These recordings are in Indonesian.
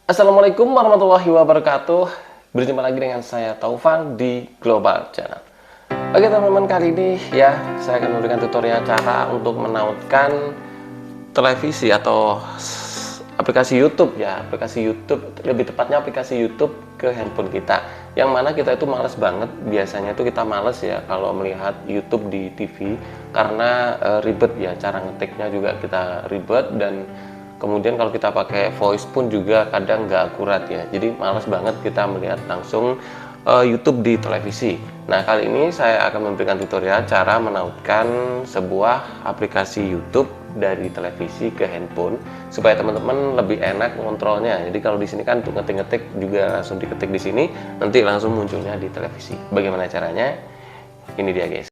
Assalamualaikum warahmatullahi wabarakatuh. Berjumpa lagi dengan saya Taufan di Global Channel. Oke teman-teman, kali ini ya saya akan memberikan tutorial cara untuk menautkan televisi atau aplikasi YouTube ya, aplikasi YouTube, lebih tepatnya aplikasi YouTube ke handphone kita. Yang mana kita itu males banget, biasanya itu kita males ya kalau melihat YouTube di TV karena ribet ya, cara ngetiknya juga kita ribet, dan kemudian kalau kita pakai voice pun juga kadang nggak akurat ya, jadi males banget kita melihat langsung YouTube di televisi. Nah, kali ini saya akan memberikan tutorial cara menautkan sebuah aplikasi YouTube dari televisi ke handphone supaya teman-teman lebih enak mengontrolnya. Jadi kalau di sini kan untuk ngetik-ngetik juga langsung diketik di sini, nanti langsung munculnya di televisi. Bagaimana caranya? Ini dia guys.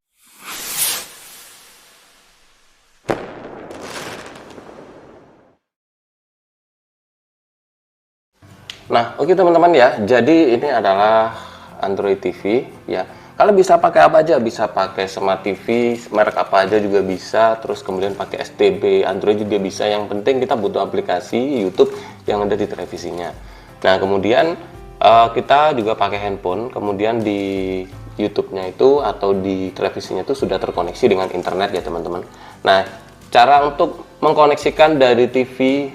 Nah, oke teman-teman ya. Jadi ini adalah Android TV ya. Kalian bisa pakai apa aja, bisa pakai Smart TV, merek apa aja juga bisa. Terus kemudian pakai STB, Android juga bisa. Yang penting kita butuh aplikasi YouTube yang ada di televisinya. Nah, kemudian kita juga pakai handphone. Kemudian di YouTube-nya itu atau di televisinya itu sudah terkoneksi dengan internet ya teman-teman. Nah, cara untuk mengkoneksikan dari TV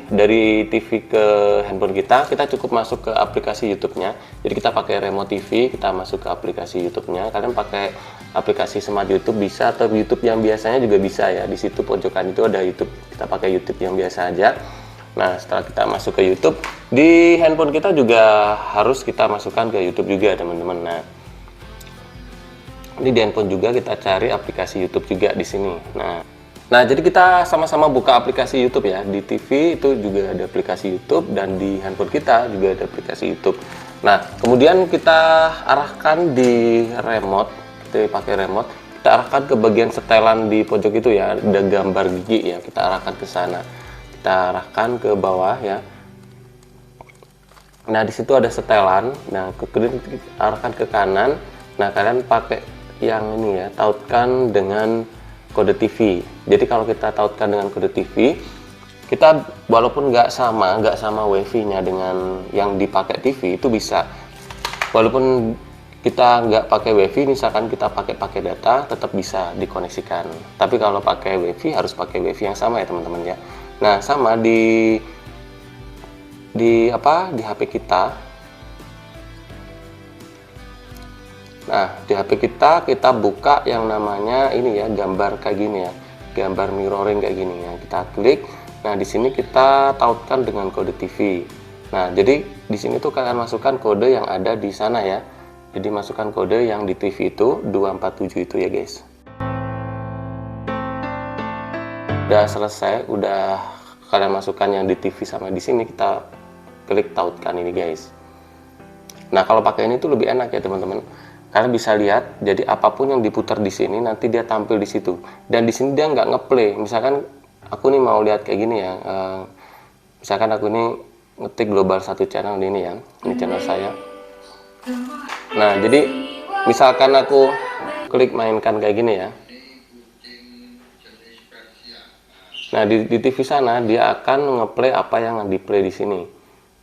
ke handphone kita cukup masuk ke aplikasi YouTube-nya. Jadi kita pakai remote TV, kita masuk ke aplikasi YouTube-nya. Kalian pakai aplikasi Smart YouTube bisa, atau YouTube yang biasanya juga bisa ya. Di situ pojokan itu ada YouTube. Kita pakai YouTube yang biasa aja. Nah, setelah kita masuk ke YouTube, di handphone kita juga harus kita masukkan ke YouTube juga teman-teman. Nah, ini di handphone juga kita cari aplikasi YouTube juga di sini. Nah, jadi kita sama-sama buka aplikasi YouTube ya. Di TV itu juga ada aplikasi YouTube, dan di handphone kita juga ada aplikasi YouTube. Nah, kemudian kita arahkan di remote, kita pakai remote, kita arahkan ke bagian setelan di pojok itu ya, ada gambar gigi ya, kita arahkan ke sana. Kita arahkan ke bawah ya. Nah, di situ ada setelan. Nah, kemudian kita arahkan ke kanan. Nah, kalian pakai yang ini ya, tautkan dengan kode TV. Jadi kalau kita tautkan dengan kode TV, kita walaupun nggak sama WiFi-nya dengan yang dipakai TV itu bisa. Walaupun kita nggak pakai WiFi, misalkan kita pakai data, tetap bisa dikoneksikan. Tapi kalau pakai WiFi harus pakai WiFi yang sama ya teman-teman ya. Nah, sama di HP kita. Nah, di HP kita buka yang namanya ini ya, gambar kayak gini ya, gambar mirroring kayak gini ya. Kita klik. Nah, di sini kita tautkan dengan kode TV. Nah, jadi di sini tuh kalian masukkan kode yang ada di sana ya. Jadi masukkan kode yang di TV itu 247 itu ya guys. Udah selesai, udah kalian masukkan yang di TV sama di sini, kita klik tautkan ini guys. Nah, kalau pakai ini tuh lebih enak ya teman-teman. Kalian bisa lihat, jadi apapun yang diputar di sini nanti dia tampil di situ. Dan di sini dia nggak ngeplay. Misalkan aku nih mau lihat kayak gini ya. Misalkan aku ini ngetik Global 1 channel ini ya. Ini channel saya. Nah, jadi misalkan aku klik mainkan kayak gini ya. Nah, di TV sana dia akan ngeplay apa yang di-play di sini.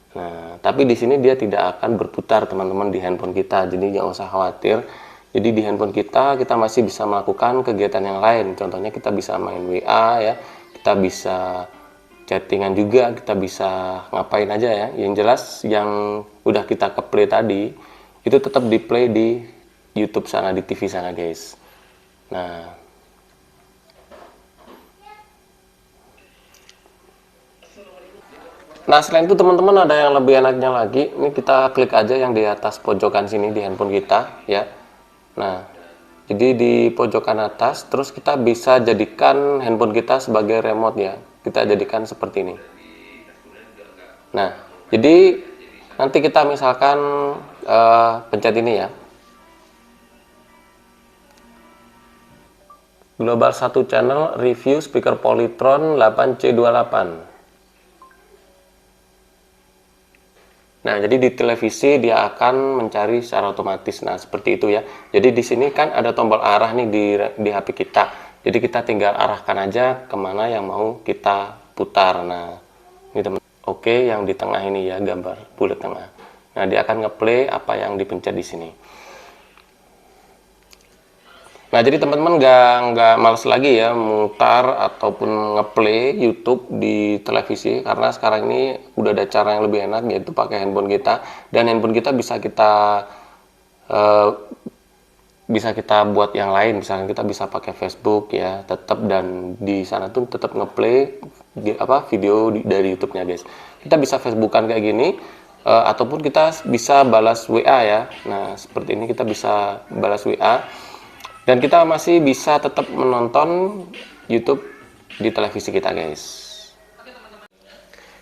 Nah, tapi di sini dia tidak akan berputar teman-teman di handphone kita, jadi jangan usah khawatir. Jadi di handphone kita masih bisa melakukan kegiatan yang lain. Contohnya kita bisa main WA ya, kita bisa chattingan juga, kita bisa ngapain aja ya. Yang jelas yang udah kita ke play tadi itu tetap di play di YouTube sana, di TV sana guys. Nah, selain itu teman-teman ada yang lebih enaknya lagi. Ini kita klik aja yang di atas pojokan sini di handphone kita ya. Nah, jadi di pojokan atas, terus kita bisa jadikan handphone kita sebagai remote ya. Kita jadikan seperti ini. Nah, jadi nanti kita misalkan pencet ini ya. Global 1 channel review speaker Polytron 8C28. Nah, jadi di televisi dia akan mencari secara otomatis. Nah, seperti itu ya. Jadi di sini kan ada tombol arah nih di HP kita. Jadi kita tinggal arahkan aja kemana yang mau kita putar. Nah, ini teman. Oke, yang di tengah ini ya, gambar bulat tengah. Nah, dia akan ngeplay apa yang dipencet di sini. Nah, jadi teman-teman nggak males lagi ya mutar ataupun ngeplay YouTube di televisi, karena sekarang ini udah ada cara yang lebih enak, yaitu pakai handphone kita. Dan handphone kita eh, bisa kita buat yang lain, misalnya kita bisa pakai Facebook ya, tetap, dan di sana tuh tetap ngeplay video dari YouTube-nya guys. Kita bisa Facebookan kayak gini, ataupun kita bisa balas WA ya. Nah, seperti ini kita bisa balas WA. Dan kita masih bisa tetap menonton YouTube di televisi kita guys.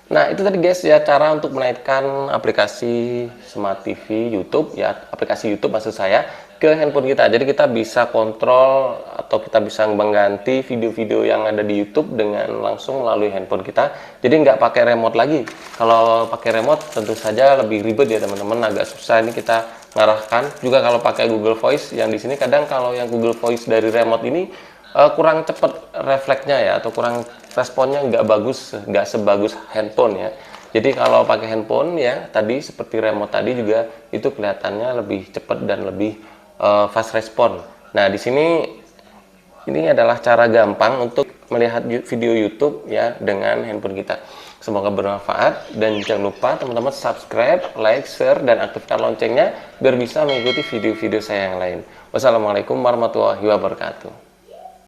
Nah, itu tadi guys ya, cara untuk menaikkan aplikasi Smart TV YouTube ya, aplikasi YouTube maksud saya, ke handphone kita. Jadi kita bisa kontrol atau kita bisa mengganti video-video yang ada di YouTube dengan langsung melalui handphone kita. Jadi nggak pakai remote lagi. Kalau pakai remote tentu saja lebih ribet ya teman-teman, agak susah ini kita ngarahkan. Juga kalau pakai Google Voice, yang di sini kadang kalau yang Google Voice dari remote ini kurang cepat refleksnya ya, atau kurang responnya, nggak bagus, nggak sebagus handphone ya. Jadi kalau pakai handphone ya tadi seperti remote tadi juga itu kelihatannya lebih cepat dan lebih fast respon. Nah, di sini ini adalah cara gampang untuk melihat video YouTube ya dengan handphone kita. Semoga bermanfaat, dan jangan lupa teman-teman subscribe, like, share, dan aktifkan loncengnya biar bisa mengikuti video-video saya yang lain. Wassalamualaikum warahmatullahi wabarakatuh.